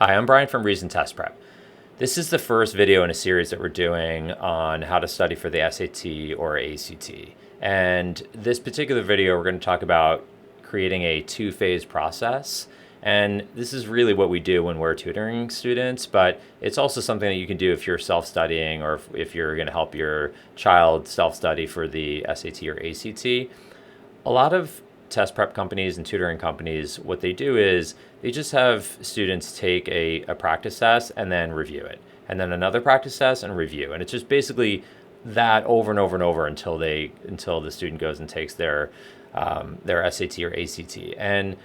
Hi, I'm Brian from Reason Test Prep. This is the first video in a series that we're doing on how to study for the SAT or ACT. And this particular video, we're going to talk about creating a two-phase process. And this is really what we do when we're tutoring students, but it's also something that you can do if you're self-studying or if you're going to help your child self-study for the SAT or ACT. A lot of test prep companies and tutoring companies, what they do is they just have students take a practice test and then review it, and then another practice test and review. And it's just basically that over and over and over until the student goes and takes their SAT or ACT. And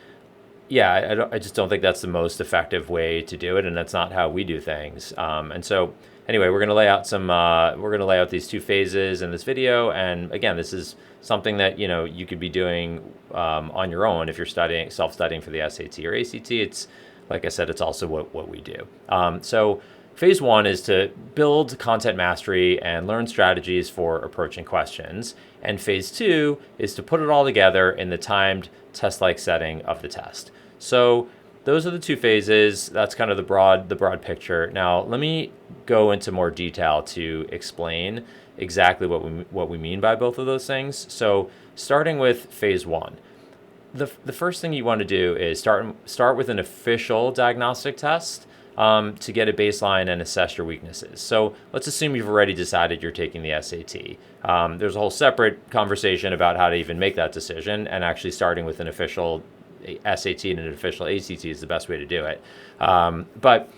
yeah, I just don't think that's the most effective way to do it, and that's not how we do things. And so anyway, we're going to lay out these two phases in this video. And again, this is something that you could be doing on your own if you're self-studying for the SAT or ACT. It's, like I said, it's also what we do. So phase one is to build content mastery and learn strategies for approaching questions. And phase two is to put it all together in the timed test-like setting of the test. So those are the two phases. That's kind of the broad picture. Now, let me go into more detail to explain exactly what we mean by both of those things. So starting with phase one, the first thing you want to do is start with an official diagnostic test to get a baseline and assess your weaknesses. So let's assume you've already decided you're taking the SAT. There's a whole separate conversation about how to even make that decision, and actually starting with an official SAT and an official ACT is the best way to do it. But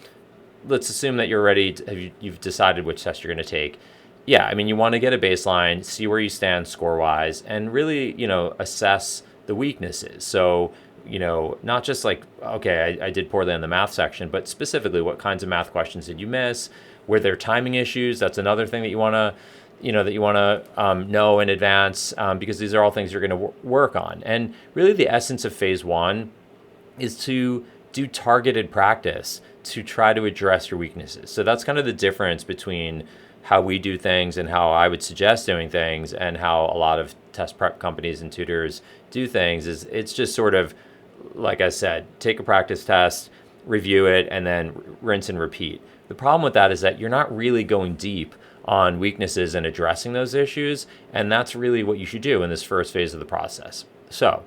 let's assume that you've decided which test you're going to take. Yeah, I mean, you want to get a baseline, see where you stand score-wise, and really, assess the weaknesses. So, not just like, okay, I did poorly on the math section, but specifically what kinds of math questions did you miss? Were there timing issues? That's another thing that you want to, know in advance, because these are all things you're going to work on. And really the essence of phase one is to do targeted practice to try to address your weaknesses. So that's kind of the difference between how we do things and how I would suggest doing things, and how a lot of test prep companies and tutors do things. Is it's just sort of, like I said, take a practice test, review it, and then rinse and repeat. The problem with that is that you're not really going deep on weaknesses and addressing those issues, and that's really what you should do in this first phase of the process. So,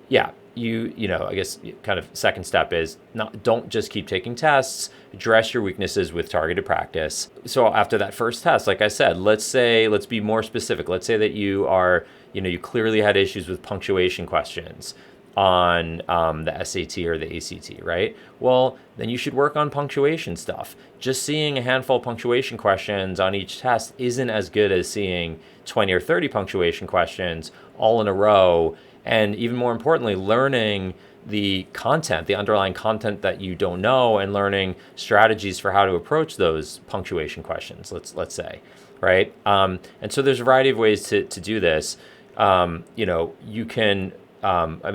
yeah, I guess kind of second step is don't just keep taking tests, address your weaknesses with targeted practice. So after that first test, like I said, let's be more specific. Let's say that you clearly had issues with punctuation questions on the SAT or the ACT, right? Well, then you should work on punctuation stuff. Just seeing a handful of punctuation questions on each test isn't as good as seeing 20 or 30 punctuation questions all in a row. And even more importantly, learning the content, the underlying content that you don't know, and learning strategies for how to approach those punctuation questions, let's say, right? And so there's a variety of ways to do this. You can,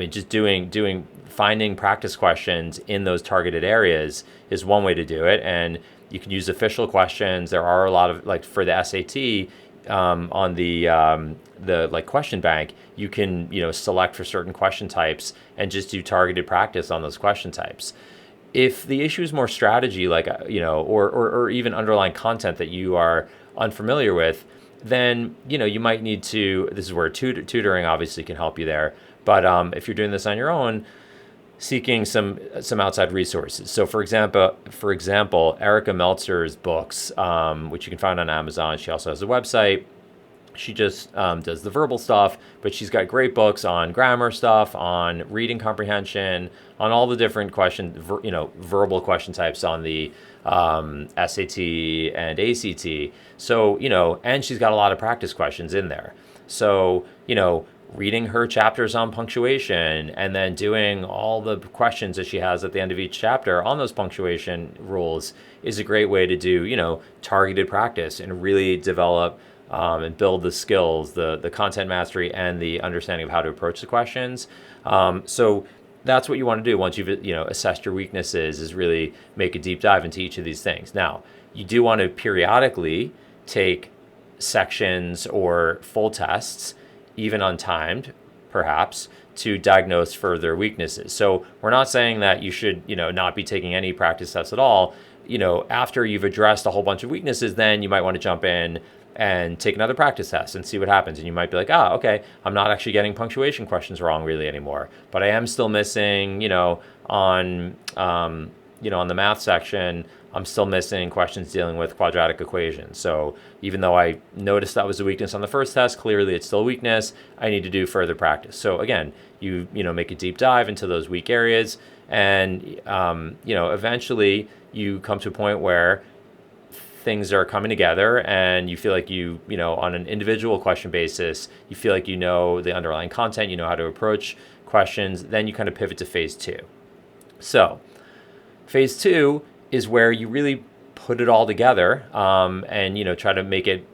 just finding practice questions in those targeted areas is one way to do it. And you can use official questions. There are a lot of, like for the SAT, on the question bank, you can select for certain question types and just do targeted practice on those question types. If the issue is more strategy, like or even underlying content that you are unfamiliar with, then you might need to. This is where tutoring obviously can help you there. But if you're doing this on your own, seeking some outside resources. So for example, Erica Meltzer's books, which you can find on Amazon. She also has a website. She just does the verbal stuff, but she's got great books on grammar stuff, on reading comprehension, on all the different verbal question types on the SAT and ACT. So, and she's got a lot of practice questions in there. So, reading her chapters on punctuation and then doing all the questions that she has at the end of each chapter on those punctuation rules is a great way to do, targeted practice and really develop and build the skills, the content mastery, and the understanding of how to approach the questions. So that's what you want to do once you've assessed your weaknesses, is really make a deep dive into each of these things. Now, you do want to periodically take sections or full tests, even untimed, perhaps, to diagnose further weaknesses. So we're not saying that you should, not be taking any practice tests at all. After you've addressed a whole bunch of weaknesses, then you might want to jump in and take another practice test and see what happens. And you might be like, okay, I'm not actually getting punctuation questions wrong really anymore, but I am still missing, on the math section, I'm still missing questions dealing with quadratic equations. So even though I noticed that was a weakness on the first test, clearly it's still a weakness. I need to do further practice. So again, you make a deep dive into those weak areas, and eventually you come to a point where things are coming together and you feel like on an individual question basis, you feel like the underlying content, how to approach questions. Then you kind of pivot to phase 2. So phase 2 is where you really put it all together, and try to make it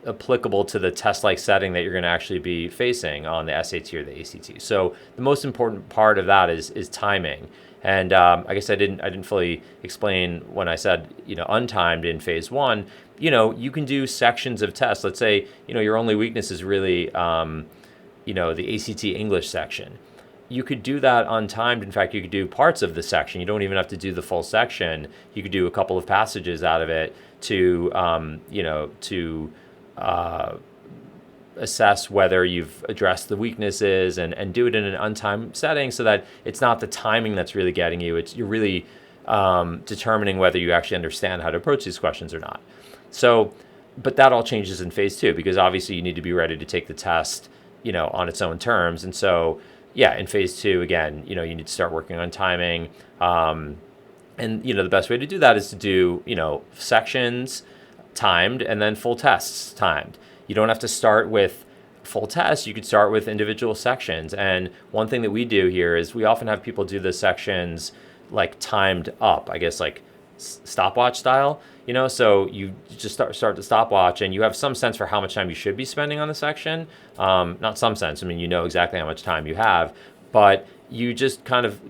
applicable to the test-like setting that you're going to actually be facing on the SAT or the ACT. So the most important part of that is timing. And I guess I didn't fully explain when I said untimed in phase 1. You can do sections of tests. Let's say your only weakness is really the ACT English section. You could do that untimed. In fact, you could do parts of the section. You don't even have to do the full section. You could do a couple of passages out of it to assess whether you've addressed the weaknesses, and do it in an untimed setting so that it's not the timing that's really getting you. You're really determining whether you actually understand how to approach these questions or not. So, but that all changes in phase 2, because obviously you need to be ready to take the test, on its own terms. And so, in phase 2, again, you need to start working on timing. And, the best way to do that is to do, sections timed and then full tests timed. You don't have to start with full tests. You could start with individual sections. And one thing that we do here is we often have people do the sections like timed up, I guess, like stopwatch style, so you just start the stopwatch and you have some sense for how much time you should be spending on the section. Not some sense. I mean, exactly how much time you have, but you just kind of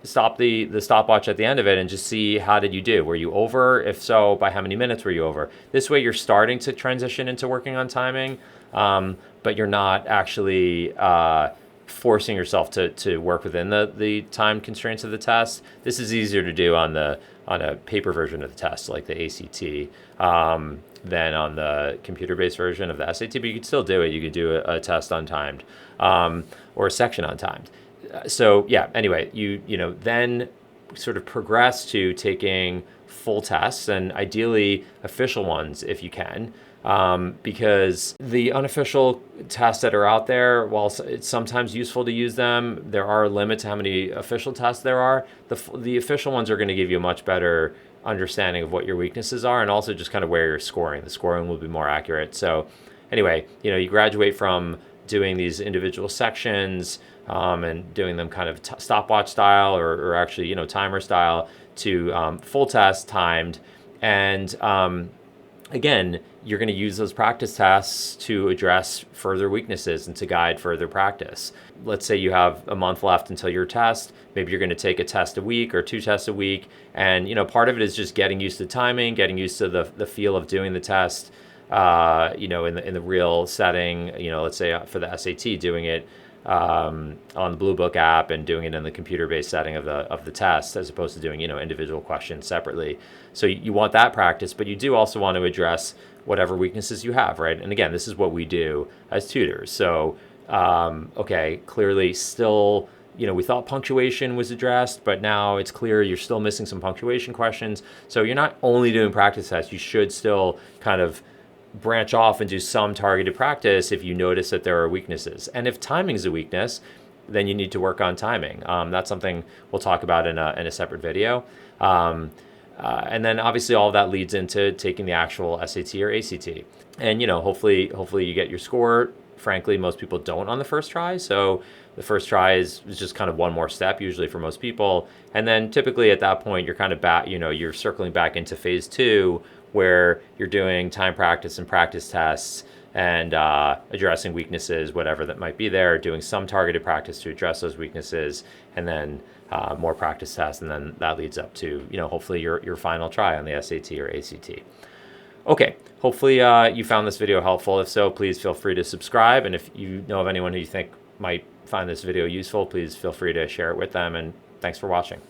stop the stopwatch at the end of it and just see, how did you do? Were you over? If so, by how many minutes were you over? This way you're starting to transition into working on timing, but you're not actually forcing yourself to work within the time constraints of the test. This is easier to do on a paper version of the test, like the ACT, than on the computer-based version of the SAT, but you could still do it. You could do a test untimed, or a section untimed. So anyway, you then sort of progress to taking full tests, and ideally official ones if you can, because the unofficial tests that are out there, while it's sometimes useful to use them, there are limits to how many official tests there are. The official ones are going to give you a much better understanding of what your weaknesses are, and also just kind of where you're scoring. The scoring will be more accurate. So anyway, you graduate from doing these individual sections, and doing them kind of stopwatch style, or actually, timer style, to full test timed. And again, you're going to use those practice tests to address further weaknesses and to guide further practice. Let's say you have a month left until your test. Maybe you're going to take a test a week or 2 tests a week. And, part of it is just getting used to timing, getting used to the feel of doing the test, in the real setting. Let's say for the SAT, doing it on the Blue Book app and doing it in the computer-based setting of the test, as opposed to doing individual questions separately. So you want that practice, but you do also want to address whatever weaknesses you have, right? And again, this is what we do as tutors. So clearly still, we thought punctuation was addressed, but now it's clear you're still missing some punctuation questions. So you're not only doing practice tests, you should still kind of branch off and do some targeted practice if you notice that there are weaknesses. And if timing is a weakness, then you need to work on timing. That's something we'll talk about in a separate video. And then obviously all of that leads into taking the actual SAT or ACT. And, hopefully you get your score. Frankly, most people don't on the first try. So the first try is just kind of one more step usually for most people. And then typically at that point, you're kind of back, you're circling back into phase 2, where you're doing time practice and practice tests, and addressing weaknesses, whatever that might be there, doing some targeted practice to address those weaknesses, and then more practice tests, and then that leads up to, hopefully your final try on the SAT or ACT. Okay, hopefully you found this video helpful. If so, please feel free to subscribe, and if you know of anyone who you think might find this video useful, please feel free to share it with them, and thanks for watching.